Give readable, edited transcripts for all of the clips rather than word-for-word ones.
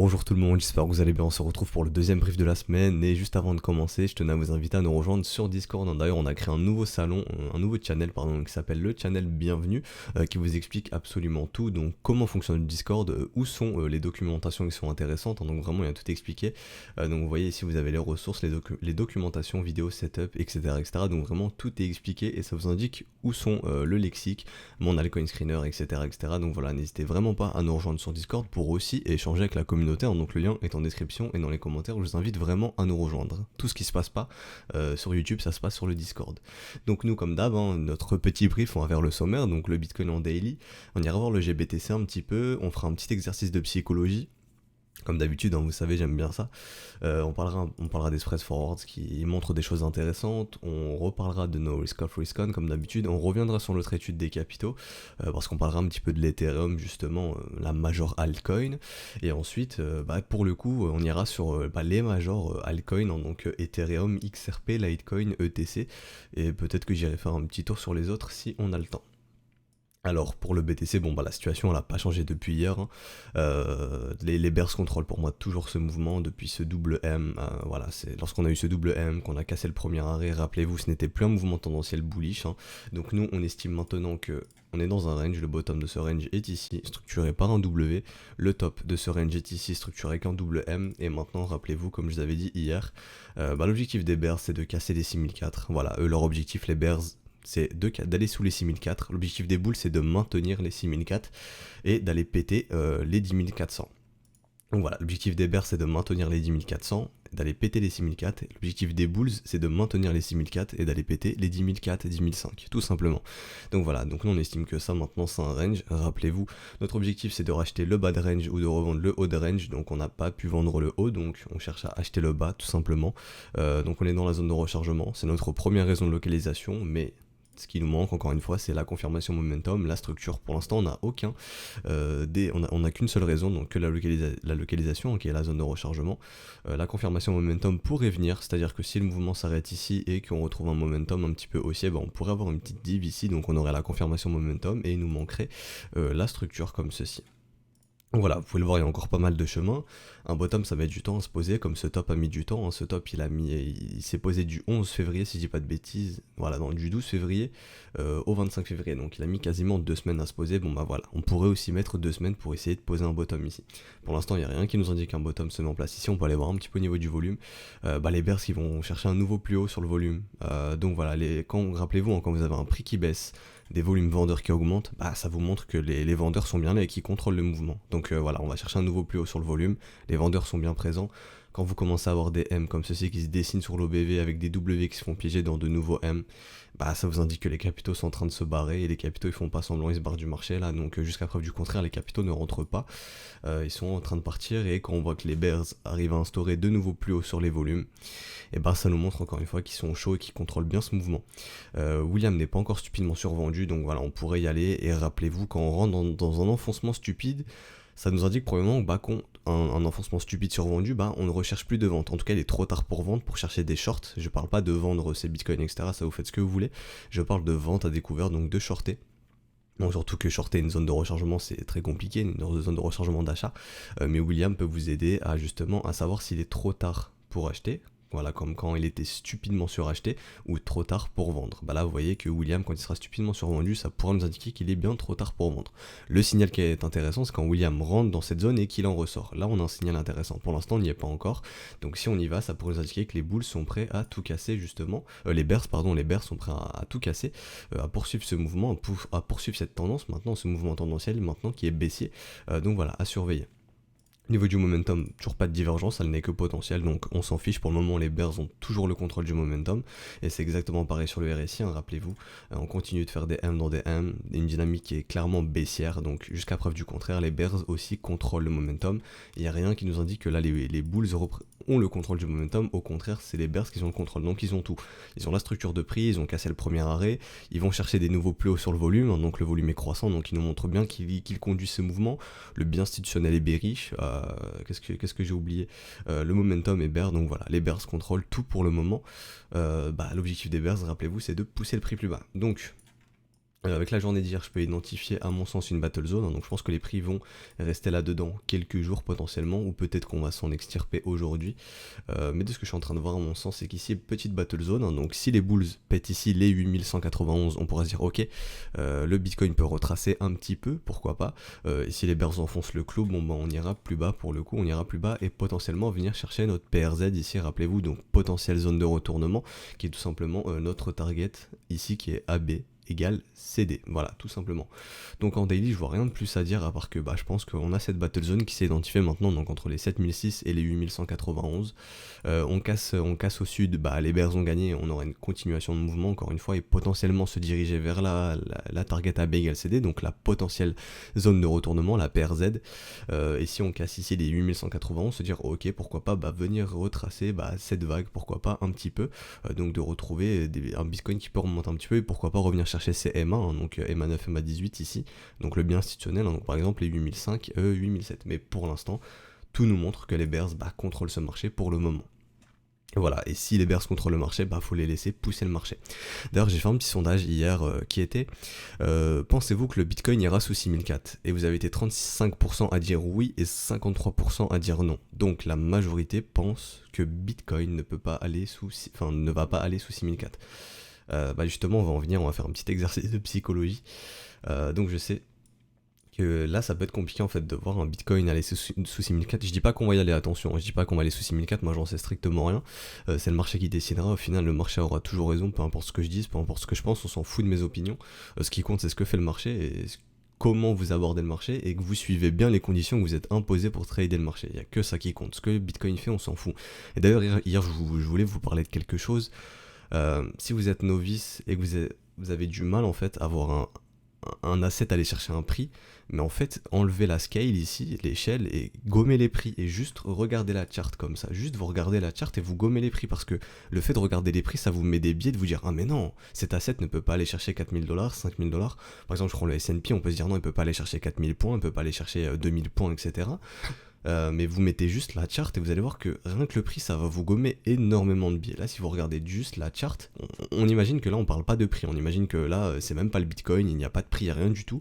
Bonjour tout le monde, j'espère que vous allez bien, on se retrouve pour le deuxième brief de la semaine et juste avant de commencer, je tenais à vous inviter à nous rejoindre sur Discord. D'ailleurs, on a créé un nouveau salon, un nouveau channel pardon, qui s'appelle le channel Bienvenue, qui vous explique absolument tout, donc comment fonctionne le Discord, où sont les documentations qui sont intéressantes, donc vraiment il y a tout expliqué. Donc vous voyez ici vous avez les ressources, les documentations, vidéos, setup, etc. Donc vraiment tout est expliqué et ça vous indique où sont le lexique, mon altcoin screener, etc. Donc voilà, n'hésitez vraiment pas à nous rejoindre sur Discord pour aussi échanger avec la communauté, donc le lien est en description et dans les commentaires, je vous invite vraiment à nous rejoindre. Tout ce qui se passe pas sur YouTube, ça se passe sur le Discord. Donc nous comme d'hab, notre petit brief, on va vers le sommaire, donc le Bitcoin en daily, on ira voir le GBTC un petit peu, on fera un petit exercice de psychologie. Comme d'habitude, vous savez, j'aime bien ça. On parlera des spread forwards qui montrent des choses intéressantes. On reparlera de nos risk off, risk on, comme d'habitude. On reviendra sur notre étude des capitaux, parce qu'on parlera un petit peu de l'Ethereum, justement, la major altcoin. Et ensuite, pour le coup, on ira sur les major altcoins, donc Ethereum, XRP, Litecoin, ETC. Et peut-être que j'irai faire un petit tour sur les autres si on a le temps. Alors pour le BTC, la situation elle n'a pas changé depuis hier. Les bears contrôlent pour moi toujours ce mouvement depuis ce double M. C'est lorsqu'on a eu ce double M qu'on a cassé le premier arrêt. Rappelez-vous, ce n'était plus un mouvement tendanciel bullish. Donc nous on estime maintenant que on est dans un range. Le bottom de ce range est ici, structuré par un W. Le top de ce range est ici, structuré avec un double M. Et maintenant, rappelez-vous, comme je vous avais dit hier, l'objectif des bears c'est de casser les 6004. Voilà, eux leur objectif les bears c'est d'aller sous les 6004. L'objectif des boules, c'est de maintenir les 6004 et d'aller péter les 10400. Donc voilà, l'objectif des bears, c'est de maintenir les 10400, d'aller péter les 6004. L'objectif des bulls, c'est de maintenir les 6004 et d'aller péter les 10004 et 10005, tout simplement. Donc voilà, donc nous on estime que ça maintenant c'est un range. Rappelez-vous, notre objectif c'est de racheter le bas de range ou de revendre le haut de range. Donc on n'a pas pu vendre le haut, donc on cherche à acheter le bas tout simplement. Donc on est dans la zone de rechargement, c'est notre première raison de localisation, mais ce qui nous manque encore une fois, c'est la confirmation momentum, la structure. Pour l'instant, on n'a aucun, on a qu'une seule raison, donc que la localisation, qui est la zone de rechargement. La confirmation momentum pourrait venir, c'est-à-dire que si le mouvement s'arrête ici et qu'on retrouve un momentum un petit peu haussier, on pourrait avoir une petite div ici, donc on aurait la confirmation momentum et il nous manquerait la structure comme ceci. Donc voilà, vous pouvez le voir, il y a encore pas mal de chemin. Un bottom, ça met du temps à se poser, comme ce top a mis du temps. Ce top, il s'est posé du 11 février, si je dis pas de bêtises. Voilà, du 12 février au 25 février. Donc il a mis quasiment 2 semaines à se poser. Voilà, on pourrait aussi mettre 2 semaines pour essayer de poser un bottom ici. Pour l'instant, il n'y a rien qui nous indique qu'un bottom se met en place ici. On peut aller voir un petit peu au niveau du volume. Les bears qui vont chercher un nouveau plus haut sur le volume. Donc voilà, rappelez-vous, quand vous avez un prix qui baisse, des volumes vendeurs qui augmentent, ça vous montre que les vendeurs sont bien là et qui contrôlent le mouvement. Donc voilà, on va chercher un nouveau plus haut sur le volume, les vendeurs sont bien présents. Quand vous commencez à avoir des M comme ceci qui se dessinent sur l'OBV avec des W qui se font piéger dans de nouveaux M, ça vous indique que les capitaux sont en train de se barrer et les capitaux ils font pas semblant, ils se barrent du marché là, donc jusqu'à preuve du contraire, les capitaux ne rentrent pas, ils sont en train de partir et quand on voit que les bears arrivent à instaurer de nouveaux plus hauts sur les volumes, ça nous montre encore une fois qu'ils sont chauds et qu'ils contrôlent bien ce mouvement. William n'est pas encore stupidement survendu, donc voilà, on pourrait y aller et rappelez-vous quand on rentre dans un enfoncement stupide, ça nous indique probablement un enfoncement stupide survendu, on ne recherche plus de vente. En tout cas, il est trop tard pour vendre, pour chercher des shorts. Je parle pas de vendre ses bitcoins, etc. Ça vous faites ce que vous voulez. Je parle de vente à découvert, donc de shorter. Donc surtout que shorter une zone de rechargement c'est très compliqué, une zone de rechargement d'achat. Mais William peut vous aider à justement à savoir s'il est trop tard pour acheter. Voilà, comme quand il était stupidement suracheté ou trop tard pour vendre. Là, vous voyez que William, quand il sera stupidement survendu, ça pourra nous indiquer qu'il est bien trop tard pour vendre. Le signal qui est intéressant, c'est quand William rentre dans cette zone et qu'il en ressort. Là, on a un signal intéressant. Pour l'instant, on n'y est pas encore. Donc, si on y va, ça pourrait nous indiquer que les bulls sont prêts à tout casser, justement. Les bears sont prêts à tout casser, à poursuivre ce mouvement, à poursuivre cette tendance, maintenant, ce mouvement tendanciel, maintenant qui est baissier. Donc voilà, à surveiller. Au niveau du momentum, toujours pas de divergence, elle n'est que potentielle, donc on s'en fiche. Pour le moment, les bears ont toujours le contrôle du momentum, et c'est exactement pareil sur le RSI, rappelez-vous, on continue de faire des M dans des M, une dynamique qui est clairement baissière, donc jusqu'à preuve du contraire, les bears aussi contrôlent le momentum, il n'y a rien qui nous indique que là les bulls ont le contrôle du momentum, au contraire c'est les bears qui ont le contrôle, donc ils ont tout. Ils ont la structure de prix, ils ont cassé le premier arrêt, ils vont chercher des nouveaux plus hauts sur le volume, donc le volume est croissant, donc ils nous montrent bien qu'ils conduisent ce mouvement, le biais institutionnel est bearish, qu'est-ce que j'ai oublié, le momentum est bear, donc voilà, les bears contrôlent tout pour le moment. L'objectif des bears, rappelez-vous, c'est de pousser le prix plus bas. Donc Avec la journée d'hier, je peux identifier à mon sens une battle zone, hein, donc je pense que les prix vont rester là-dedans quelques jours potentiellement, ou peut-être qu'on va s'en extirper aujourd'hui. Mais de ce que je suis en train de voir à mon sens, c'est qu'ici, petite battle zone, hein, donc si les bulls pètent ici les 8191, on pourra se dire ok, le Bitcoin peut retracer un petit peu, pourquoi pas, et si les bears enfoncent le clou, bon bah on ira plus bas pour le coup, on ira plus bas et potentiellement venir chercher notre PRZ ici, rappelez-vous, donc potentielle zone de retournement, qui est tout simplement notre target ici qui est AB égale CD, voilà, tout simplement. Donc en daily, je vois rien de plus à dire à part que bah, je pense qu'on a cette battle zone qui s'est identifiée maintenant, donc entre les 7006 et les 8191. On casse au sud, bah, les bears ont gagné, on aura une continuation de mouvement encore une fois et potentiellement se diriger vers la target AB égale CD, donc la potentielle zone de retournement, la PRZ. Et si on casse ici les 8191, se dire ok, pourquoi pas bah, venir retracer bah, cette vague, pourquoi pas un petit peu, donc de retrouver un Bitcoin qui peut remonter un petit peu et pourquoi pas revenir chercher ces MA, hein, donc MA9, MA18 ici, donc le bien institutionnel, hein, donc par exemple les 8005, 8007. Mais pour l'instant, tout nous montre que les bears bah, contrôlent ce marché pour le moment. Voilà, et si les bears contrôlent le marché, bah faut les laisser pousser le marché. D'ailleurs, j'ai fait un petit sondage hier qui était pensez-vous que le Bitcoin ira sous 6004? Et vous avez été 35% à dire oui et 53% à dire non. Donc la majorité pense que Bitcoin ne peut pas aller ne va pas aller sous 6004. Bah justement, on va en venir, on va faire un petit exercice de psychologie. Donc je sais que là ça peut être compliqué en fait de voir un Bitcoin aller sous 6004. Je dis pas qu'on va y aller, attention, je dis pas qu'on va aller sous 6004, moi j'en sais strictement rien. C'est le marché qui décidera, au final le marché aura toujours raison, peu importe ce que je dise, peu importe ce que je pense, on s'en fout de mes opinions. Ce qui compte c'est ce que fait le marché et comment vous abordez le marché et que vous suivez bien les conditions que vous êtes imposées pour trader le marché. Il n'y a que ça qui compte. Ce que Bitcoin fait, on s'en fout. Et d'ailleurs hier je voulais vous parler de quelque chose. Si vous êtes novice et que vous avez du mal en fait à avoir un asset, aller chercher un prix, mais en fait enlevez la scale ici, l'échelle, et gommez les prix et juste regardez la charte comme ça, juste vous regardez la charte et vous gommez les prix, parce que le fait de regarder les prix ça vous met des biais de vous dire ah mais non, cet asset ne peut pas aller chercher 4000$, 5000$, par exemple je prends le S&P, on peut se dire non il peut pas aller chercher 4000 points, il peut pas aller chercher 2000 points, etc. Mais vous mettez juste la charte et vous allez voir que rien que le prix ça va vous gommer énormément de biais. Là si vous regardez juste la charte, on imagine que là on parle pas de prix, on imagine que là c'est même pas le Bitcoin, il n'y a pas de prix, il n'y a rien du tout.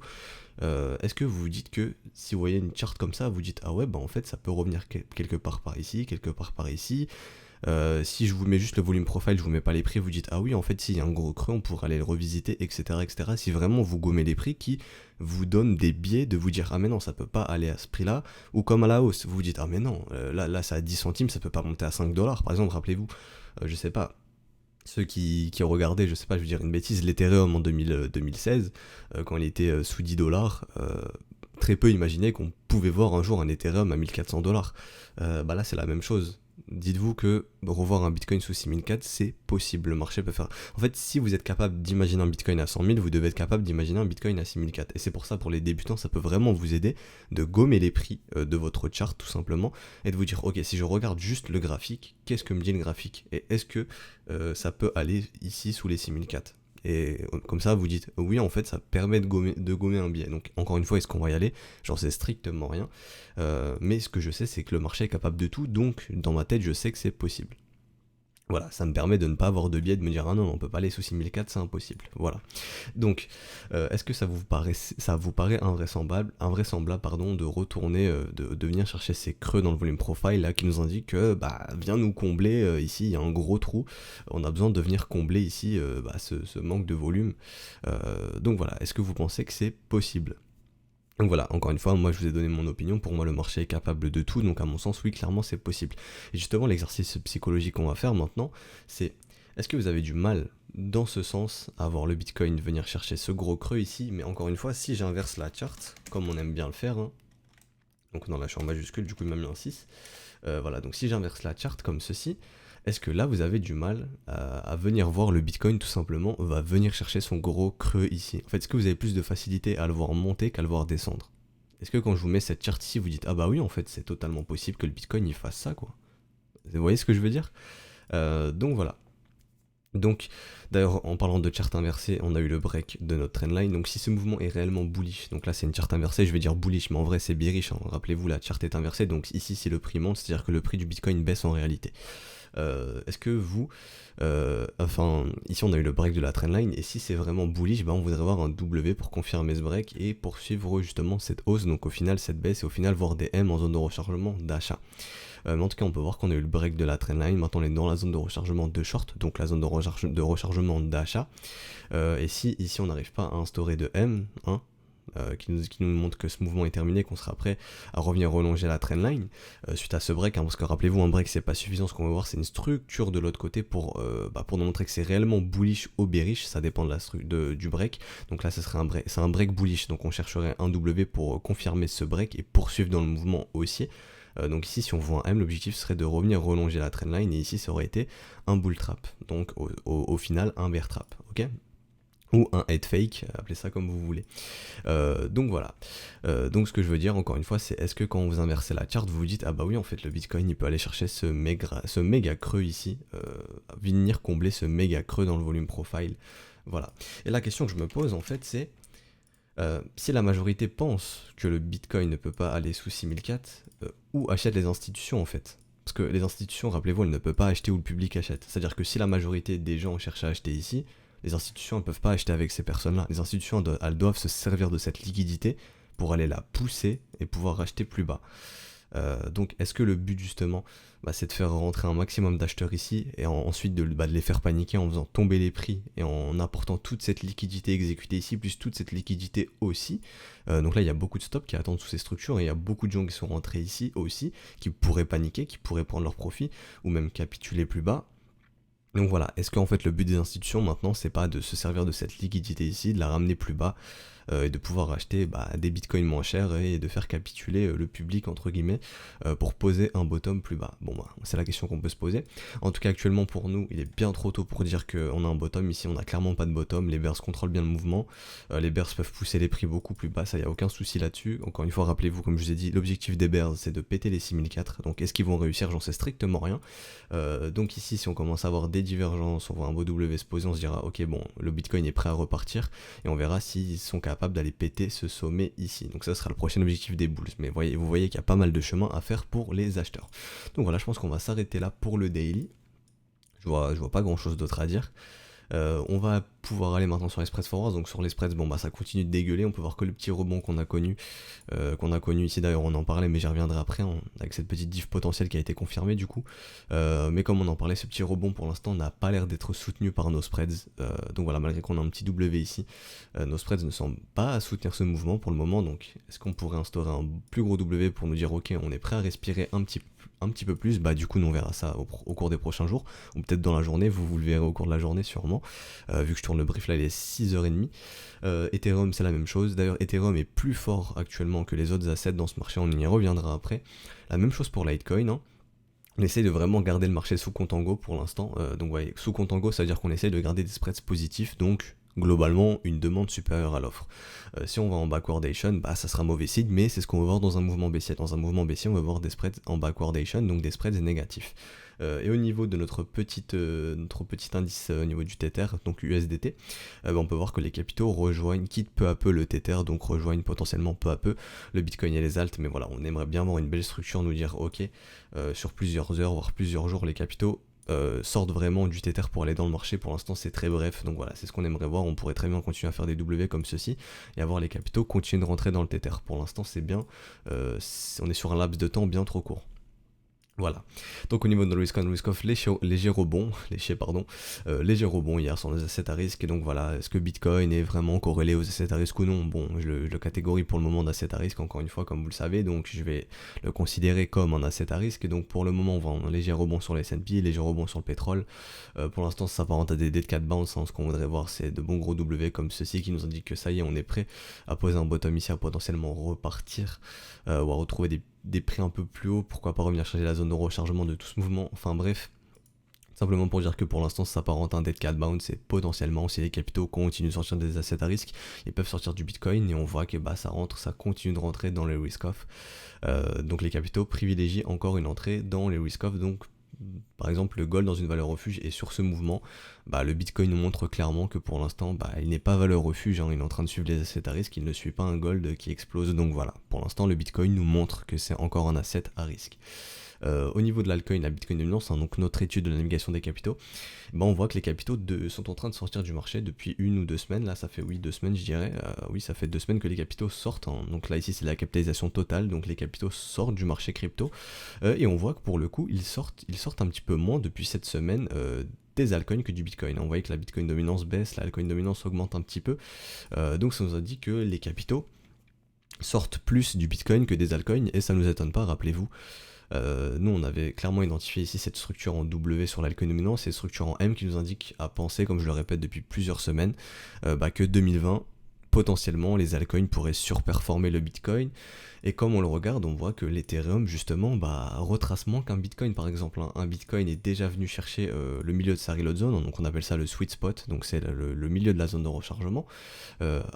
Est-ce que vous vous dites que si vous voyez une charte comme ça, vous dites ah ouais bah en fait ça peut revenir quelque part par ici, quelque part par ici. Si je vous mets juste le volume profile, je vous mets pas les prix, vous dites ah oui en fait s'il y a un gros creux on pourrait aller le revisiter, etc., etc. Si vraiment vous gommez les prix qui vous donnent des biais de vous dire ah mais non ça peut pas aller à ce prix là, ou comme à la hausse vous vous dites ah mais non là ça a 10 centimes, ça peut pas monter à 5$ par exemple. Rappelez-vous, je sais pas, ceux qui ont regardé, je sais pas, je veux dire une bêtise, l'Ethereum en 2016, quand il était sous 10$, très peu imaginaient qu'on pouvait voir un jour un Ethereum à 1400$. Bah là c'est la même chose. Dites-vous que revoir un Bitcoin sous 6004, c'est possible, le marché peut faire. En fait, si vous êtes capable d'imaginer un Bitcoin à 100 000, vous devez être capable d'imaginer un Bitcoin à 6004. Et c'est pour ça, pour les débutants, ça peut vraiment vous aider de gommer les prix de votre chart, tout simplement, et de vous dire, ok, si je regarde juste le graphique, qu'est-ce que me dit le graphique? Et est-ce que ça peut aller ici sous les 6004? Et comme ça, vous dites, oui, en fait, ça permet de gommer un biais. Donc, encore une fois, est-ce qu'on va y aller? J'en sais strictement rien. Mais ce que je sais, c'est que le marché est capable de tout. Donc, dans ma tête, je sais que c'est possible. Voilà, ça me permet de ne pas avoir de biais, de me dire ah non, on peut pas aller sous 6004, c'est impossible. Voilà. Donc, est-ce que ça vous paraît invraisemblable pardon, de retourner, de venir chercher ces creux dans le volume profile là qui nous indique que bah viens nous combler ici, il y a un gros trou, on a besoin de venir combler ici ce manque de volume. Donc voilà, est-ce que vous pensez que c'est possible? Donc voilà, encore une fois, moi je vous ai donné mon opinion, pour moi le marché est capable de tout, donc à mon sens, oui, clairement c'est possible. Et justement, l'exercice psychologique qu'on va faire maintenant, c'est est-ce que vous avez du mal, dans ce sens, à voir le Bitcoin venir chercher ce gros creux ici, mais encore une fois, si j'inverse la charte, comme on aime bien le faire, hein, donc non, là je suis en majuscule, du coup il m'a mis un 6, voilà, donc si j'inverse la charte comme ceci, est-ce que là vous avez du mal à venir voir le Bitcoin tout simplement va venir chercher son gros creux ici? En fait, est-ce que vous avez plus de facilité à le voir monter qu'à le voir descendre? Est-ce que quand je vous mets cette charte ici, vous dites ah bah oui en fait c'est totalement possible que le Bitcoin il fasse ça quoi? Vous voyez ce que je veux dire? Donc voilà. Donc d'ailleurs en parlant de charte inversée, on a eu le break de notre trendline, donc si ce mouvement est réellement bullish, donc là c'est une charte inversée, je vais dire bullish mais en vrai c'est bearish, hein. Rappelez-vous la charte est inversée, donc ici si le prix monte, c'est à dire que le prix du Bitcoin baisse en réalité. Est-ce que vous, enfin, ici on a eu le break de la trendline, et si c'est vraiment bullish, bah on voudrait voir un W pour confirmer ce break et poursuivre justement cette hausse, donc au final cette baisse, et au final voir des M en zone de rechargement d'achat. Mais en tout cas, on peut voir qu'on a eu le break de la trendline. Maintenant, on est dans la zone de rechargement de short, donc la zone de rechargement d'achat. Et si ici on n'arrive pas à instaurer de M, hein, qui nous montre que ce mouvement est terminé, qu'on sera prêt à revenir relonger la trendline suite à ce break, hein, parce que rappelez-vous, un break c'est pas suffisant, ce qu'on va voir c'est une structure de l'autre côté pour nous montrer que c'est réellement bullish ou bearish, ça dépend du break. Donc là ce serait c'est un break bullish, donc on chercherait un W pour confirmer ce break et poursuivre dans le mouvement haussier. Donc ici si on voit un M, l'objectif serait de revenir relonger la trendline, et ici ça aurait été un bull trap, donc au final un bear trap, ok, ou un head fake, appelez ça comme vous voulez. Donc voilà. Donc ce que je veux dire encore une fois, c'est est-ce que quand vous inversez la charte, vous vous dites ah bah oui, en fait le Bitcoin il peut aller chercher ce méga creux ici, venir combler ce méga creux dans le volume profile. Voilà. Et la question que je me pose en fait c'est si la majorité pense que le Bitcoin ne peut pas aller sous 6004, où achètent les institutions en fait? Parce que les institutions, rappelez-vous, elles ne peuvent pas acheter où le public achète. C'est-à-dire que si la majorité des gens cherchent à acheter ici, les institutions ne peuvent pas acheter avec ces personnes-là. Les institutions, elles doivent se servir de cette liquidité pour aller la pousser et pouvoir racheter plus bas. Donc est-ce que le but justement, c'est de faire rentrer un maximum d'acheteurs ici et ensuite de les faire paniquer en faisant tomber les prix et en apportant toute cette liquidité exécutée ici, plus toute cette liquidité aussi. Donc là il y a beaucoup de stops qui attendent sous ces structures, et il y a beaucoup de gens qui sont rentrés ici aussi, qui pourraient paniquer, qui pourraient prendre leur profit ou même capituler plus bas. Donc voilà, est-ce qu'en fait le but des institutions maintenant c'est pas de se servir de cette liquidité ici, de la ramener plus bas et de pouvoir acheter des bitcoins moins chers et de faire capituler le public entre guillemets pour poser un bottom plus bas? Bon c'est la question qu'on peut se poser. En tout cas actuellement pour nous il est bien trop tôt pour dire qu'on a un bottom. Ici on a clairement pas de bottom, les bears contrôlent bien le mouvement, les bears peuvent pousser les prix beaucoup plus bas, ça y a aucun souci là-dessus. Encore une fois rappelez-vous, comme je vous ai dit, l'objectif des bears c'est de péter les 6004, donc est-ce qu'ils vont réussir? J'en sais strictement rien. Donc ici si on commence à avoir des divergences, on voit un beau W se poser, on se dira ok bon le bitcoin est prêt à repartir, et on verra s'ils sont capables d'aller péter ce sommet ici. Donc ça sera le prochain objectif des bulls, mais vous voyez qu'il y a pas mal de chemin à faire pour les acheteurs. Donc voilà, je pense qu'on va s'arrêter là pour le daily. Je vois pas grand chose d'autre à dire. On va pouvoir aller maintenant sur les spreads forwards. Donc sur les spreads, ça continue de dégueuler. On peut voir que le petit rebond qu'on a connu ici, d'ailleurs on en parlait, mais j'y reviendrai après, avec cette petite diff potentielle qui a été confirmée du coup. Mais comme on en parlait, ce petit rebond pour l'instant n'a pas l'air d'être soutenu par nos spreads. Donc voilà, malgré qu'on a un petit W ici, nos spreads ne semblent pas à soutenir ce mouvement pour le moment. Donc est-ce qu'on pourrait instaurer un plus gros W pour nous dire ok, on est prêt à respirer un petit peu plus? Du coup nous on verra ça au cours des prochains jours, ou peut-être dans la journée, vous le verrez au cours de la journée sûrement, vu que je tourne le brief là il est 6h30. Ethereum c'est la même chose, d'ailleurs Ethereum est plus fort actuellement que les autres assets dans ce marché, on y reviendra après. La même chose pour Litecoin, on essaye de vraiment garder le marché sous Contango pour l'instant, donc ouais, sous Contango ça veut dire qu'on essaye de garder des spreads positifs, donc globalement une demande supérieure à l'offre. Si on va en backwardation, ça sera mauvais signe, mais c'est ce qu'on va voir dans un mouvement baissier. Dans un mouvement baissier, on va voir des spreads en backwardation, donc des spreads négatifs. Et au niveau de notre petit indice au niveau du Tether, donc USDT, on peut voir que les capitaux quittent peu à peu le Tether, donc rejoignent potentiellement peu à peu le Bitcoin et les alts, mais voilà, on aimerait bien avoir une belle structure, nous dire ok, sur plusieurs heures, voire plusieurs jours, les capitaux sortent vraiment du Tether pour aller dans le marché. Pour l'instant c'est très bref, donc voilà, c'est ce qu'on aimerait voir. On pourrait très bien continuer à faire des W comme ceci et avoir les capitaux continuer de rentrer dans le Tether. Pour l'instant c'est bien, on est sur un laps de temps bien trop court. Voilà. Donc au niveau de risk on, risk off, léger rebond hier sur les assets à risque. Et donc voilà, est-ce que Bitcoin est vraiment corrélé aux assets à risque ou non? Bon, je le catégorie pour le moment d'assets à risque, encore une fois, comme vous le savez, donc je vais le considérer comme un asset à risque. Et donc pour le moment, on va un léger rebond sur les S&P, léger rebond sur le pétrole. Pour l'instant, ça s'apparente à des dead cat bounce. Ce qu'on voudrait voir, c'est de bons gros W comme ceci qui nous indiquent que ça y est, on est prêt à poser un bottom ici, à potentiellement repartir ou à retrouver des prix un peu plus hauts, pourquoi pas revenir chercher la zone de rechargement de tout ce mouvement. Enfin bref, simplement pour dire que pour l'instant ça s'apparente à un dead cat bounce, et potentiellement si les capitaux continuent de sortir des assets à risque, ils peuvent sortir du Bitcoin, et on voit que ça continue de rentrer dans les risk off. Donc les capitaux privilégient encore une entrée dans les risk off. Donc par exemple le gold dans une valeur refuge, et sur ce mouvement le Bitcoin nous montre clairement que pour l'instant il n'est pas valeur refuge, il est en train de suivre les assets à risque, il ne suit pas un gold qui explose. Donc voilà, pour l'instant le Bitcoin nous montre que c'est encore un asset à risque. Au niveau de l'altcoin, la Bitcoin dominance, hein, donc notre étude de la navigation des capitaux, ben on voit que les capitaux sont en train de sortir du marché depuis 1 ou 2 semaines. Là, ça fait oui 2 semaines, je dirais. Oui, ça fait 2 semaines que les capitaux sortent, hein. Donc là, ici, c'est la capitalisation totale. Donc les capitaux sortent du marché crypto. Et on voit que pour le coup, ils sortent un petit peu moins depuis cette semaine. Des altcoins que du bitcoin. On voit que la bitcoin dominance baisse, la altcoin dominance augmente un petit peu. Donc ça nous a dit que les capitaux sortent plus du bitcoin que des altcoins, et ça nous étonne pas, rappelez-vous. Nous, on avait clairement identifié ici cette structure en W sur l'altcoin dominance et structure en M qui nous indique à penser, comme je le répète depuis plusieurs semaines, que 2020, potentiellement, les altcoins pourraient surperformer le Bitcoin. Et comme on le regarde, on voit que l'Ethereum, justement, retrace moins qu'un Bitcoin, par exemple, hein. Un Bitcoin est déjà venu chercher le milieu de sa reload zone, donc on appelle ça le sweet spot, donc c'est le milieu de la zone de rechargement,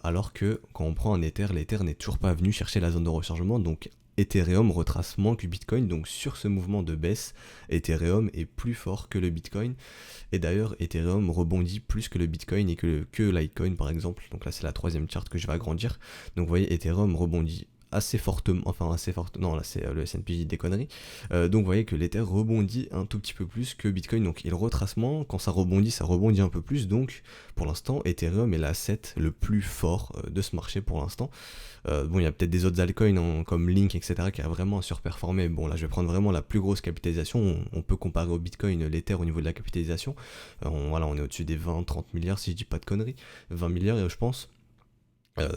alors que quand on prend un Ether, l'Ether n'est toujours pas venu chercher la zone de rechargement, donc Ethereum retrace moins que Bitcoin, donc sur ce mouvement de baisse, Ethereum est plus fort que le Bitcoin. Et d'ailleurs, Ethereum rebondit plus que le Bitcoin et que Litecoin par exemple. Donc là, c'est la troisième charte que je vais agrandir. Donc vous voyez, Ethereum rebondit assez fortement, non là c'est le S&P, je dis des conneries. Donc vous voyez que l'Ether rebondit un tout petit peu plus que Bitcoin, donc il retrace moins, quand ça rebondit un peu plus, donc pour l'instant Ethereum est l'asset le plus fort de ce marché pour l'instant. Bon, il y a peut-être des autres altcoins comme Link, etc., qui a vraiment surperformé. Bon, là, je vais prendre vraiment la plus grosse capitalisation. On peut comparer au Bitcoin, l'Ether au niveau de la capitalisation. Voilà, on est au-dessus des 20-30 milliards, si je dis pas de conneries. 20 milliards, je pense.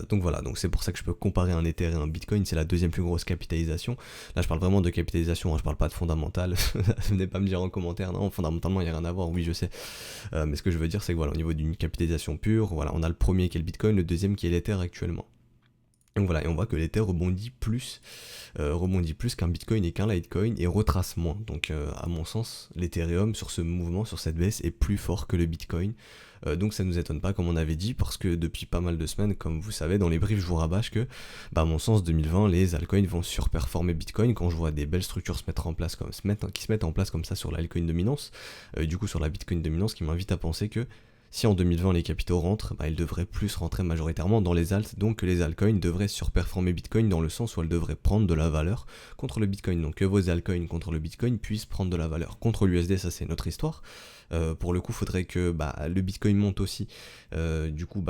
Donc voilà, donc c'est pour ça que je peux comparer un Ether et un Bitcoin, c'est la deuxième plus grosse capitalisation. Là je parle vraiment de capitalisation, hein, je parle pas de fondamental. Venez pas me dire en commentaire, non, fondamentalement il n'y a rien à voir, oui je sais. Mais ce que je veux dire c'est que voilà, au niveau d'une capitalisation pure, voilà, on a le premier qui est le Bitcoin, le deuxième qui est l'Ether actuellement. Donc voilà, et on voit que l'Ether rebondit plus qu'un Bitcoin et qu'un Litecoin et retrace moins. Donc à mon sens, l'Ethereum sur ce mouvement, sur cette baisse, est plus fort que le Bitcoin. Donc ça ne nous étonne pas comme on avait dit, parce que depuis pas mal de semaines, comme vous savez, dans les briefs je vous rabâche que, à mon sens, 2020, les altcoins vont surperformer Bitcoin quand je vois des belles structures qui se mettent en place comme ça sur l'altcoin dominance, du coup sur la Bitcoin dominance, qui m'invite à penser que si en 2020 les capitaux rentrent, ils devraient plus rentrer majoritairement dans les alts, donc que les altcoins devraient surperformer Bitcoin dans le sens où elles devraient prendre de la valeur contre le Bitcoin. Donc que vos altcoins contre le Bitcoin puissent prendre de la valeur. Contre l'USD, ça c'est notre histoire. Pour le coup, il faudrait que le Bitcoin monte aussi. Du coup,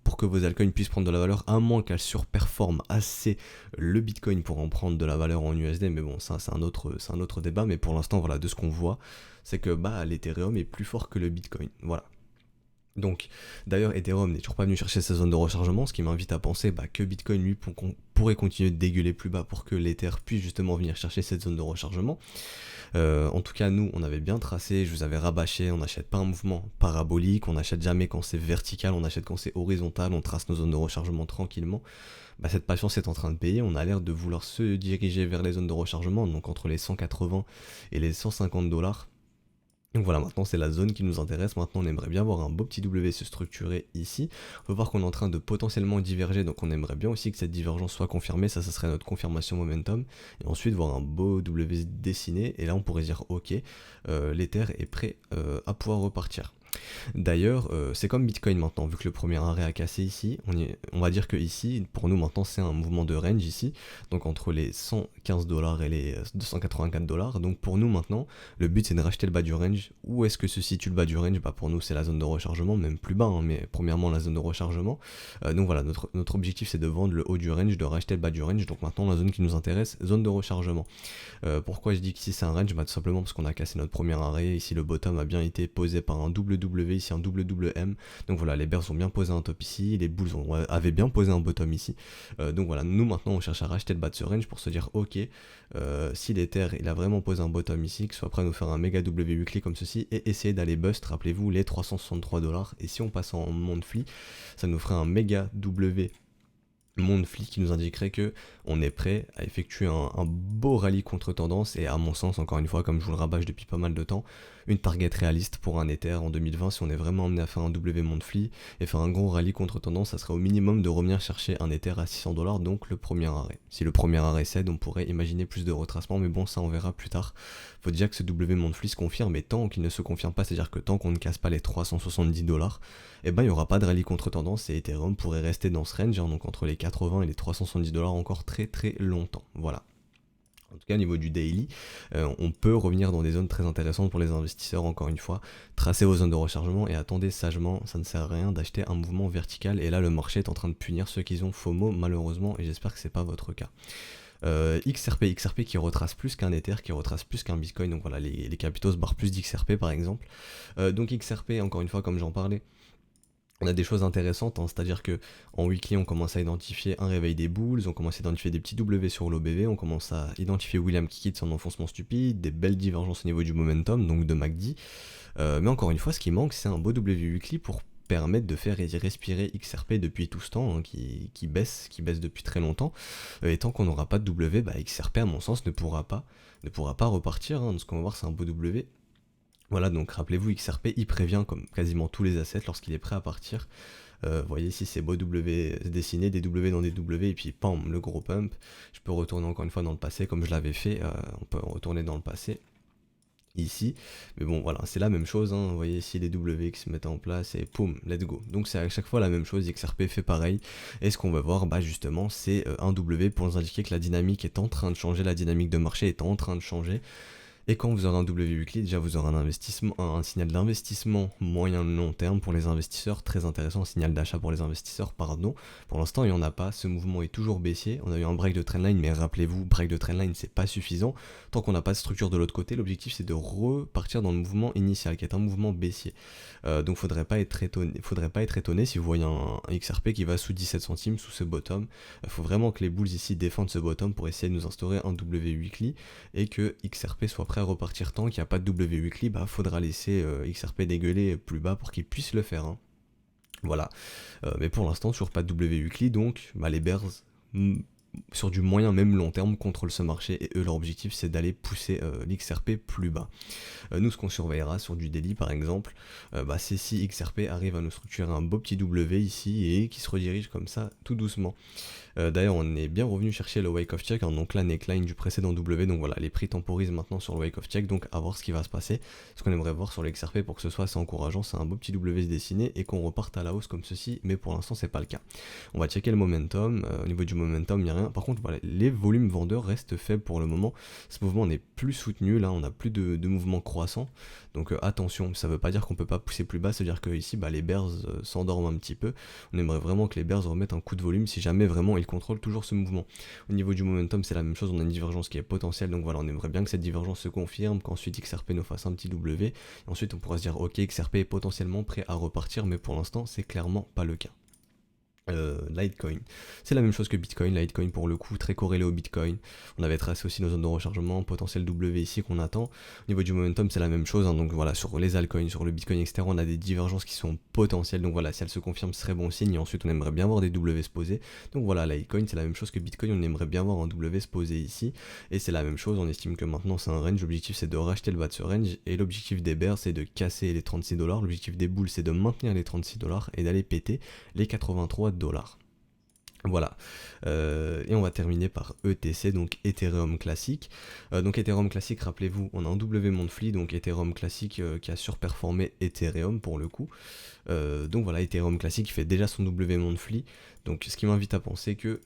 pour que vos altcoins puissent prendre de la valeur, à moins qu'elles surperforment assez le Bitcoin pour en prendre de la valeur en USD. Mais bon, ça c'est un autre débat. Mais pour l'instant, voilà, de ce qu'on voit, c'est que l'Ethereum est plus fort que le Bitcoin. Voilà. Donc, d'ailleurs, Ethereum n'est toujours pas venu chercher sa zone de rechargement, ce qui m'invite à penser que Bitcoin, lui, pourrait continuer de dégueuler plus bas pour que l'Ether puisse justement venir chercher cette zone de rechargement. En tout cas, nous, on avait bien tracé, je vous avais rabâché, on n'achète pas un mouvement parabolique, on n'achète jamais quand c'est vertical, on achète quand c'est horizontal, on trace nos zones de rechargement tranquillement. Cette patience est en train de payer, on a l'air de vouloir se diriger vers les zones de rechargement, donc entre les 180 et les 150 dollars. Donc voilà, maintenant c'est la zone qui nous intéresse. Maintenant on aimerait bien voir un beau petit W se structurer ici. On peut voir qu'on est en train de potentiellement diverger, donc on aimerait bien aussi que cette divergence soit confirmée. Ça serait notre confirmation momentum. Et ensuite voir un beau W dessiné, et là on pourrait dire ok, l'Ether est prêt à pouvoir repartir. D'ailleurs, c'est comme Bitcoin maintenant, vu que le premier arrêt a cassé ici, on va dire que ici, pour nous maintenant, c'est un mouvement de range ici, donc entre les 115 dollars et les 284 dollars. Donc pour nous maintenant, le but c'est de racheter le bas du range. Où est-ce que se situe le bas du range? Pour nous c'est la zone de rechargement, même plus bas, hein, mais premièrement la zone de rechargement. Donc voilà, notre objectif c'est de vendre le haut du range, de racheter le bas du range. Donc maintenant la zone qui nous intéresse, zone de rechargement. Pourquoi je dis qu'ici c'est un range? Tout simplement parce qu'on a cassé notre premier arrêt. Ici le bottom a bien été posé par un double W, ici un double WM. Donc voilà, les bears ont bien posé un top ici, les bulls avaient bien posé un bottom ici. Donc voilà, nous maintenant on cherche à racheter le bas de ce range pour se dire ok, si l'Ether il a vraiment posé un bottom ici, que ce soit prêt à nous faire un méga W weekly comme ceci et essayer d'aller bust, rappelez-vous, les 363 dollars. Et si on passe en monthly, ça nous ferait un méga W monthly qui nous indiquerait que on est prêt à effectuer un beau rallye contre tendance. Et à mon sens, encore une fois, comme je vous le rabâche depuis pas mal de temps, une target réaliste pour un Ether en 2020, si on est vraiment amené à faire un W monthly et faire un gros rallye contre tendance, ça serait au minimum de revenir chercher un Ether à 600 dollars, donc le premier arrêt. Si le premier arrêt cède, on pourrait imaginer plus de retracement, mais bon, ça on verra plus tard. Faut déjà que ce W monthly se confirme, et tant qu'il ne se confirme pas, c'est-à-dire que tant qu'on ne casse pas les 370 dollars, il n'y aura pas de rallye contre tendance et Ethereum pourrait rester dans ce range, hein, donc entre les 80 et les 370 dollars encore très très longtemps. Voilà. En tout cas, au niveau du daily, on peut revenir dans des zones très intéressantes pour les investisseurs, encore une fois. Tracez vos zones de rechargement et attendez sagement, ça ne sert à rien d'acheter un mouvement vertical. Et là, le marché est en train de punir ceux qui ont FOMO, malheureusement, et j'espère que c'est pas votre cas. XRP qui retrace plus qu'un Ether, qui retrace plus qu'un Bitcoin, donc voilà, les capitaux se barrent plus d'XRP par exemple. Donc XRP, encore une fois, comme j'en parlais, on a des choses intéressantes, hein, c'est-à-dire que en weekly on commence à identifier un réveil des bulls, on commence à identifier des petits W sur l'OBV, on commence à identifier William qui quitte son enfoncement stupide, des belles divergences au niveau du momentum, donc de MACD. Mais encore une fois, ce qui manque, c'est un beau W weekly pour permettre de faire respirer XRP depuis tout ce temps, hein, qui baisse depuis très longtemps. Et tant qu'on n'aura pas de W, bah, XRP à mon sens ne pourra pas repartir. Hein. Ce qu'on va voir, c'est un beau W. Voilà, donc rappelez-vous, XRP, il prévient comme quasiment tous les assets lorsqu'il est prêt à partir. Vous voyez ici, c'est beau W dessiné, des W dans des W, et puis pam, le gros pump. Je peux retourner encore une fois dans le passé comme je l'avais fait. On peut retourner dans le passé ici, mais bon voilà, c'est la même chose, hein. Vous voyez ici les W qui se mettent en place et poum, let's go. Donc c'est à chaque fois la même chose, XRP fait pareil, et ce qu'on va voir, bah justement, c'est un W pour nous indiquer que la dynamique est en train de changer, la dynamique de marché est en train de changer. Et quand vous aurez un W weekly, déjà vous aurez un investissement, un signal d'investissement moyen long terme pour les investisseurs, très intéressant, un signal d'achat pour les investisseurs, pardon. Pour l'instant, il n'y en a pas, ce mouvement est toujours baissier. On a eu un break de trendline, mais rappelez-vous, break de trendline, c'est pas suffisant. Tant qu'on n'a pas de structure de l'autre côté, l'objectif c'est de repartir dans le mouvement initial, qui est un mouvement baissier. Donc faudrait pas être étonné si vous voyez un XRP qui va sous 17 centimes, sous ce bottom. Faut vraiment que les bulls ici défendent ce bottom pour essayer de nous instaurer un W weekly et que XRP soit prêt à repartir. Tant qu'il n'y a pas de W weekly, bah faudra laisser XRP dégueuler plus bas pour qu'il puisse le faire. Hein. Voilà. Mais pour l'instant, toujours pas de W weekly, donc bah, les bears sur du moyen même long terme contrôlent ce marché et eux leur objectif c'est d'aller pousser l'XRP plus bas. Nous ce qu'on surveillera sur du daily par exemple, bah, c'est si XRP arrive à nous structurer un beau petit W ici et qui se redirige comme ça tout doucement. D'ailleurs on est bien revenu chercher le wake of check, hein, donc la neckline du précédent W, donc voilà, les prix temporisent maintenant sur le wake of check, donc à voir ce qui va se passer. Ce qu'on aimerait voir sur le XRP pour que ce soit assez encourageant, c'est un beau petit W se dessiner et qu'on reparte à la hausse comme ceci, mais pour l'instant c'est pas le cas. On va checker le momentum, au niveau du momentum il n'y a rien, par contre voilà, les volumes vendeurs restent faibles pour le moment, ce mouvement n'est plus soutenu, là on n'a plus de mouvement croissant, donc attention, ça veut pas dire qu'on peut pas pousser plus bas, c'est-à-dire que ici bah, les bears s'endorment un petit peu, on aimerait vraiment que les bears remettent un coup de volume si jamais vraiment ils contrôlent toujours ce mouvement. Au niveau du momentum c'est la même chose, on a une divergence qui est potentielle, donc voilà, on aimerait bien que cette divergence se confirme, qu'ensuite XRP nous fasse un petit W, et ensuite on pourra se dire ok, XRP est potentiellement prêt à repartir, mais pour l'instant c'est clairement pas le cas. Litecoin, c'est la même chose que Bitcoin, Litecoin pour le coup très corrélé au Bitcoin, on avait tracé aussi nos zones de rechargement, potentiel W ici qu'on attend, au niveau du momentum c'est la même chose, hein, donc voilà, sur les altcoins, sur le Bitcoin etc on a des divergences qui sont potentielles, donc voilà, si elles se confirment ce serait bon signe, et ensuite on aimerait bien voir des W se poser, donc voilà, Litecoin c'est la même chose que Bitcoin, on aimerait bien voir un W se poser ici, et c'est la même chose, on estime que maintenant c'est un range, l'objectif c'est de racheter le bas de ce range, et l'objectif des bears c'est de casser les 36$, l'objectif des bulls c'est de maintenir les 36$ et d'aller péter les 83$. Voilà, et on va terminer par ETC, donc Ethereum classique. Donc Ethereum classique, rappelez-vous, on a un W monthly, donc Ethereum classique qui a surperformé Ethereum pour le coup. Donc voilà, Ethereum classique fait déjà son W monthly, donc ce qui m'invite à penser que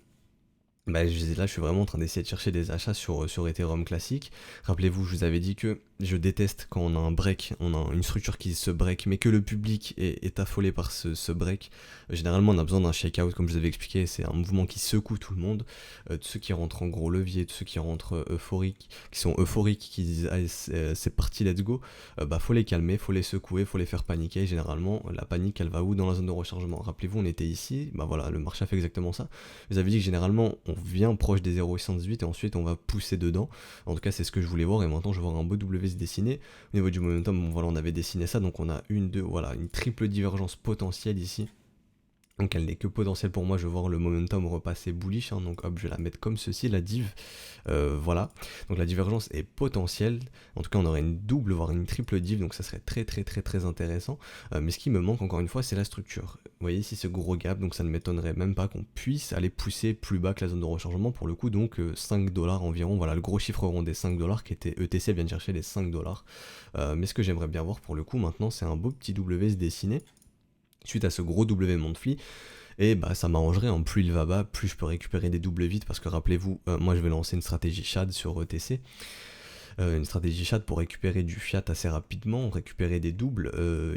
bah, là je suis vraiment en train d'essayer de chercher des achats sur Ethereum classique. Rappelez-vous, je vous avais dit que je déteste quand on a un break, on a une structure qui se break, mais que le public est affolé par ce break. Généralement on a besoin d'un shakeout, comme je vous avais expliqué, c'est un mouvement qui secoue tout le monde. De ceux qui rentrent en gros levier, de ceux qui rentrent euphoriques, qui sont euphoriques, qui disent allez c'est parti, let's go, bah faut les calmer, faut les secouer, faut les faire paniquer. Généralement la panique elle va où? Dans la zone de rechargement. Rappelez-vous, on était ici, bah voilà, le marché a fait exactement ça. Je vous avais dit que généralement on vient proche des 0,818 et ensuite on va pousser dedans. En tout cas c'est ce que je voulais voir, et maintenant je vais voir un beau W se dessiner. Au niveau du momentum, bon, voilà, on avait dessiné ça, donc on a voilà, une triple divergence potentielle ici. Donc elle n'est que potentielle pour moi, je vais voir le momentum repasser bullish, hein, donc hop, je vais la mettre comme ceci, la div, voilà. Donc la divergence est potentielle, en tout cas on aurait une double, voire une triple div, donc ça serait très intéressant. Mais ce qui me manque encore une fois, c'est la structure. Vous voyez ici ce gros gap, donc ça ne m'étonnerait même pas qu'on puisse aller pousser plus bas que la zone de rechargement pour le coup, donc 5$ environ, voilà le gros chiffre rond des 5$ qui était ETC vient de chercher les 5$. Mais ce que j'aimerais bien voir pour le coup maintenant, c'est un beau petit W se dessiner suite à ce gros W monthly, et bah ça m'arrangerait, hein. Plus il va bas, plus je peux récupérer des doubles vite, parce que rappelez-vous, moi je vais lancer une stratégie SHAD sur ETC, une stratégie SHAD pour récupérer du fiat assez rapidement, récupérer des doubles,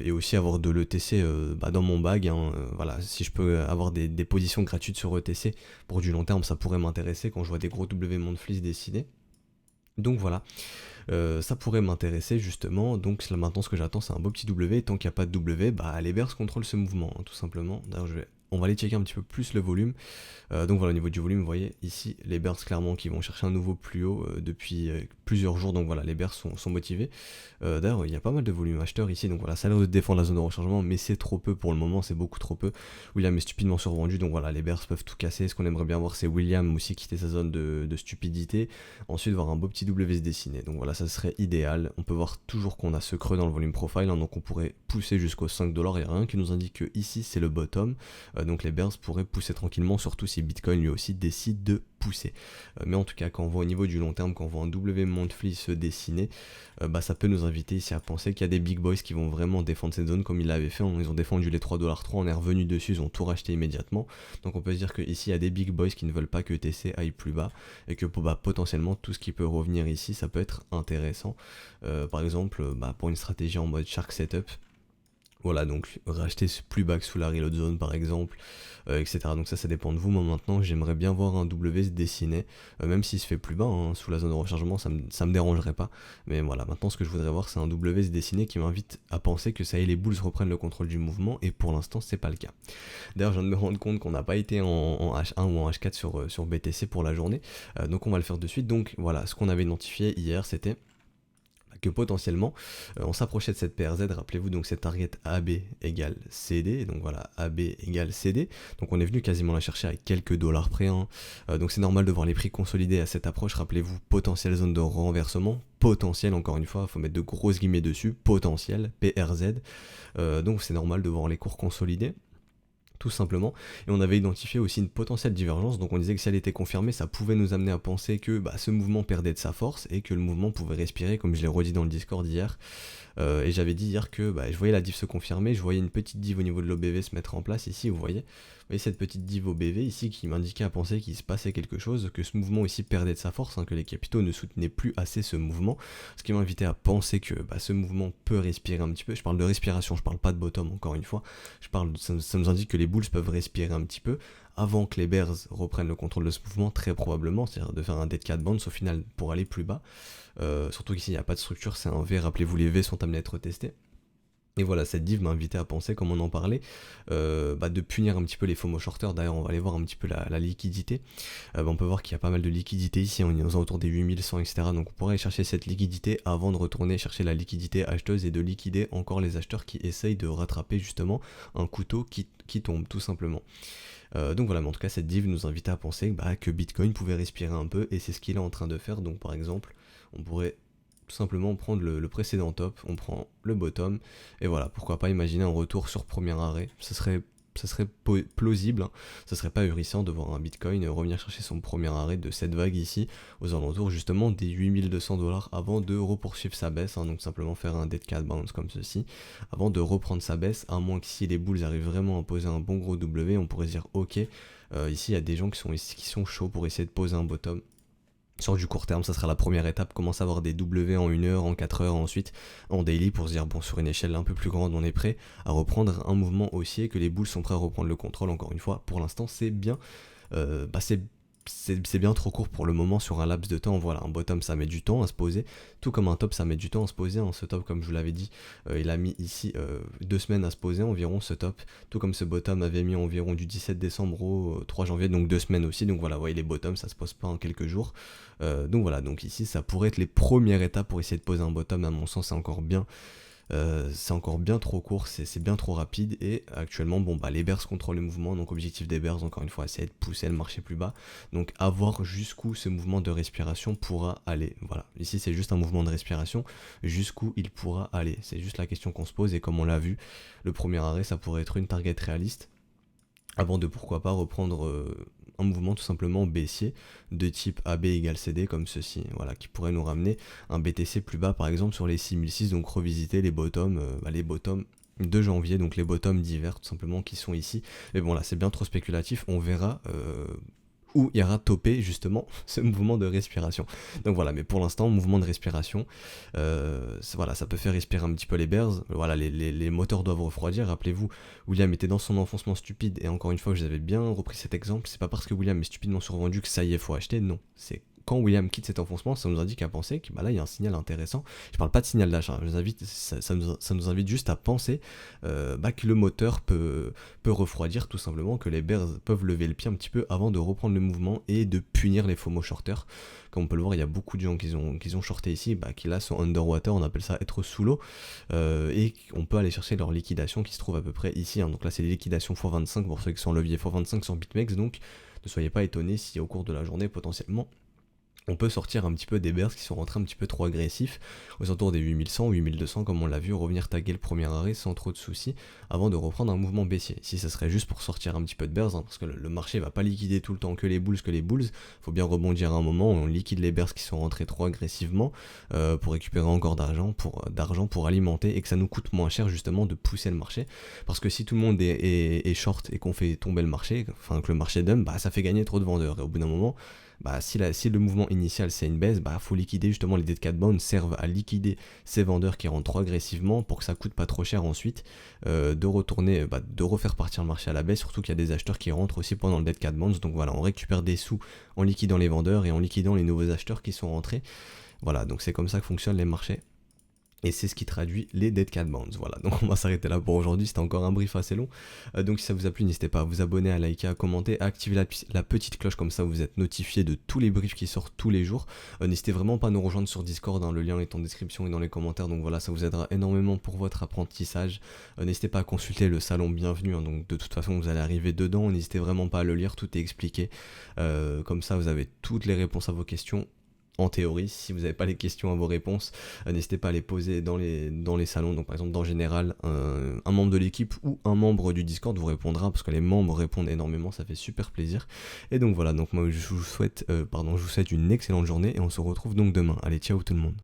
et aussi avoir de l'ETC dans mon bag, hein. Voilà, si je peux avoir des positions gratuites sur ETC pour du long terme, ça pourrait m'intéresser quand je vois des gros W Monthly se dessiner. Donc voilà, ça pourrait m'intéresser justement. Donc là maintenant ce que j'attends c'est un beau petit W, et tant qu'il n'y a pas de W, bah les bears contrôlent ce mouvement, hein, tout simplement. D'ailleurs on va aller checker un petit peu plus le volume. Donc voilà, au niveau du volume, vous voyez ici les bears clairement qui vont chercher un nouveau plus haut depuis plusieurs jours. Donc voilà, les bears sont motivés. D'ailleurs, il y a pas mal de volume acheteur ici. Donc voilà, ça a l'air de défendre la zone de rechargement, mais c'est trop peu pour le moment, c'est beaucoup trop peu. William est stupidement survendu. Donc voilà, les bears peuvent tout casser. Ce qu'on aimerait bien voir, c'est William aussi quitter sa zone de stupidité. Ensuite, voir un beau petit W se dessiner. Donc voilà, ça serait idéal. On peut voir toujours qu'on a ce creux dans le volume profile, hein, donc on pourrait pousser jusqu'aux 5$. Il n'y a rien qui nous indique que ici c'est le bottom. Donc les bears pourraient pousser tranquillement, surtout si Bitcoin lui aussi décide de pousser. Mais en tout cas, quand on voit au niveau du long terme, quand on voit un W monthly se dessiner, bah ça peut nous inviter ici à penser qu'il y a des big boys qui vont vraiment défendre cette zone comme ils l'avaient fait, hein. Ils ont défendu les 3,3$, on est revenu dessus, ils ont tout racheté immédiatement. Donc on peut se dire qu'ici il y a des big boys qui ne veulent pas que ETC aille plus bas, et que bah, potentiellement tout ce qui peut revenir ici, ça peut être intéressant. Par exemple, pour une stratégie en mode shark setup, voilà, donc racheter plus bas que sous la reload zone par exemple, etc. Donc ça dépend de vous. Moi maintenant j'aimerais bien voir un W se dessiner, même s'il se fait plus bas, hein, sous la zone de rechargement, ça me dérangerait pas. Mais voilà, maintenant ce que je voudrais voir c'est un W se dessiner qui m'invite à penser que ça y est, les bulls reprennent le contrôle du mouvement, et pour l'instant c'est pas le cas. D'ailleurs je viens de me rendre compte qu'on n'a pas été en H1 ou en H4 sur BTC pour la journée, donc on va le faire de suite. Donc voilà, ce qu'on avait identifié hier c'était que potentiellement on s'approchait de cette PRZ, rappelez-vous, donc cette target AB égale CD, donc voilà, AB égale CD, donc on est venu quasiment la chercher à quelques dollars près, hein. Donc c'est normal de voir les prix consolidés à cette approche. Rappelez-vous, potentielle zone de renversement, potentiel, encore une fois, il faut mettre de grosses guillemets dessus, potentiel, PRZ, donc c'est normal de voir les cours consolidés, tout simplement. Et on avait identifié aussi une potentielle divergence, donc on disait que si elle était confirmée, ça pouvait nous amener à penser que ce mouvement perdait de sa force et que le mouvement pouvait respirer, comme je l'ai redit dans le Discord hier. Et j'avais dit hier que je voyais la div se confirmer, je voyais une petite div au niveau de l'OBV se mettre en place ici, vous voyez cette petite div OBV ici qui m'indiquait à penser qu'il se passait quelque chose, que ce mouvement ici perdait de sa force, hein, que les capitaux ne soutenaient plus assez ce mouvement, ce qui m'invitait à penser que ce mouvement peut respirer un petit peu. Je parle de respiration, je parle pas de bottom encore une fois, ça nous indique que les bulls peuvent respirer un petit peu avant que les bears reprennent le contrôle de ce mouvement, très probablement, c'est-à-dire de faire un dead cat bounce au final pour aller plus bas. Surtout qu'ici il n'y a pas de structure, c'est un V, rappelez-vous les V sont amenés à être testés. Et voilà, cette div m'a invité à penser, comme on en parlait, de punir un petit peu les FOMO shorters. D'ailleurs on va aller voir un petit peu la liquidité. On peut voir qu'il y a pas mal de liquidité ici, on est aux alentours des 8100, etc. Donc on pourrait aller chercher cette liquidité avant de retourner chercher la liquidité acheteuse et de liquider encore les acheteurs qui essayent de rattraper justement un couteau qui tombe, tout simplement. Donc voilà, mais en tout cas cette div nous invitait à penser que Bitcoin pouvait respirer un peu, et c'est ce qu'il est en train de faire. Donc par exemple, on pourrait tout simplement prendre le précédent top, on prend le bottom, et voilà, pourquoi pas imaginer un retour sur premier arrêt, ça serait plausible, hein. Ça serait pas ahurissant de voir un Bitcoin revenir chercher son premier arrêt de cette vague ici, aux alentours justement des 8200$ avant de repoursuivre sa baisse, hein. Donc simplement faire un dead cat bounce comme ceci, avant de reprendre sa baisse, à moins que si les bulls arrivent vraiment à poser un bon gros W, on pourrait se dire ok, ici il y a des gens qui sont chauds pour essayer de poser un bottom. Sur du court terme, ça sera la première étape, commencer à avoir des W en 1 heure, en 4 heures, ensuite en daily pour se dire bon, sur une échelle un peu plus grande, on est prêt à reprendre un mouvement haussier, que les bulls sont prêts à reprendre le contrôle. Encore une fois, pour l'instant c'est bien, c'est bien trop court pour le moment sur un laps de temps. Voilà, un bottom ça met du temps à se poser, tout comme un top ça met du temps à se poser, hein. Ce top, comme je vous l'avais dit, il a mis ici 2 semaines à se poser environ, ce top, tout comme ce bottom avait mis environ du 17 décembre au 3 janvier, donc 2 semaines aussi. Donc voilà, vous voyez, les bottoms ça se pose pas en quelques jours. Donc voilà, donc ici ça pourrait être les premières étapes pour essayer de poser un bottom. À mon sens c'est encore bien trop court, c'est bien trop rapide, et actuellement les bears contrôlent le mouvement, donc objectif des bears encore une fois essayer de pousser le marché plus bas, donc à voir jusqu'où ce mouvement de respiration pourra aller. Voilà, ici c'est juste un mouvement de respiration, jusqu'où il pourra aller, c'est juste la question qu'on se pose, et comme on l'a vu, le premier arrêt ça pourrait être une target réaliste, avant de pourquoi pas reprendre un mouvement tout simplement baissier de type AB égale CD comme ceci, voilà, qui pourrait nous ramener un BTC plus bas par exemple sur les 6006, donc revisiter les bottoms de janvier, donc les bottoms d'hiver tout simplement qui sont ici. Mais bon là c'est bien trop spéculatif, on verra où ira topper justement ce mouvement de respiration. Donc voilà, mais pour l'instant, mouvement de respiration, voilà, ça peut faire respirer un petit peu les bears. Voilà, les moteurs doivent refroidir. Rappelez-vous, William était dans son enfoncement stupide, et encore une fois, je vous avais bien repris cet exemple. C'est pas parce que William est stupidement survendu que ça y est, faut acheter. Non, c'est quand William quitte cet enfoncement, ça nous indique à penser que bah là il y a un signal intéressant. Je parle pas de signal d'achat, hein. Je vous invite, ça nous invite juste à penser que le moteur peut refroidir tout simplement, que les bears peuvent lever le pied un petit peu avant de reprendre le mouvement et de punir les FOMO shorters. Comme on peut le voir, il y a beaucoup de gens qui ont shorté ici, qui là sont underwater, on appelle ça être sous l'eau, et on peut aller chercher leur liquidation qui se trouve à peu près ici, hein. Donc là c'est les liquidations x25 pour ceux qui sont en levier x25 sur BitMEX, donc ne soyez pas étonnés si au cours de la journée potentiellement on peut sortir un petit peu des bears qui sont rentrés un petit peu trop agressifs, aux alentours des 8100, 8200 comme on l'a vu, revenir taguer le premier arrêt sans trop de soucis, avant de reprendre un mouvement baissier. Ici ça serait juste pour sortir un petit peu de bears, hein, parce que le marché va pas liquider tout le temps que les bulls, faut bien rebondir à un moment, on liquide les bears qui sont rentrés trop agressivement, pour récupérer encore d'argent pour alimenter, et que ça nous coûte moins cher justement de pousser le marché, parce que si tout le monde est short et qu'on fait tomber le marché, enfin que le marché dump, ça fait gagner trop de vendeurs, et au bout d'un moment, si le mouvement initial c'est une baisse, faut liquider justement, les dead cat bonds servent à liquider ces vendeurs qui rentrent trop agressivement pour que ça coûte pas trop cher ensuite de retourner, de refaire partir le marché à la baisse, surtout qu'il y a des acheteurs qui rentrent aussi pendant le dead cat bonds, donc voilà, on récupère des sous en liquidant les vendeurs et en liquidant les nouveaux acheteurs qui sont rentrés. Voilà, donc c'est comme ça que fonctionnent les marchés. Et c'est ce qui traduit les dead cat bonds. Voilà, donc on va s'arrêter là pour aujourd'hui, c'était encore un brief assez long. Donc si ça vous a plu, n'hésitez pas à vous abonner, à liker, à commenter, à activer la petite cloche, comme ça vous êtes notifié de tous les briefs qui sortent tous les jours. N'hésitez vraiment pas à nous rejoindre sur Discord, hein, le lien est en description et dans les commentaires, donc voilà, ça vous aidera énormément pour votre apprentissage. N'hésitez pas à consulter le salon bienvenue, hein, donc de toute façon vous allez arriver dedans, n'hésitez vraiment pas à le lire, tout est expliqué. Comme ça vous avez toutes les réponses à vos questions. En théorie, si vous n'avez pas les questions à vos réponses, n'hésitez pas à les poser dans les salons. Donc par exemple dans Général, un membre de l'équipe ou un membre du Discord vous répondra, parce que les membres répondent énormément, ça fait super plaisir. Et donc voilà, donc moi je vous souhaite une excellente journée et on se retrouve donc demain. Allez, ciao tout le monde.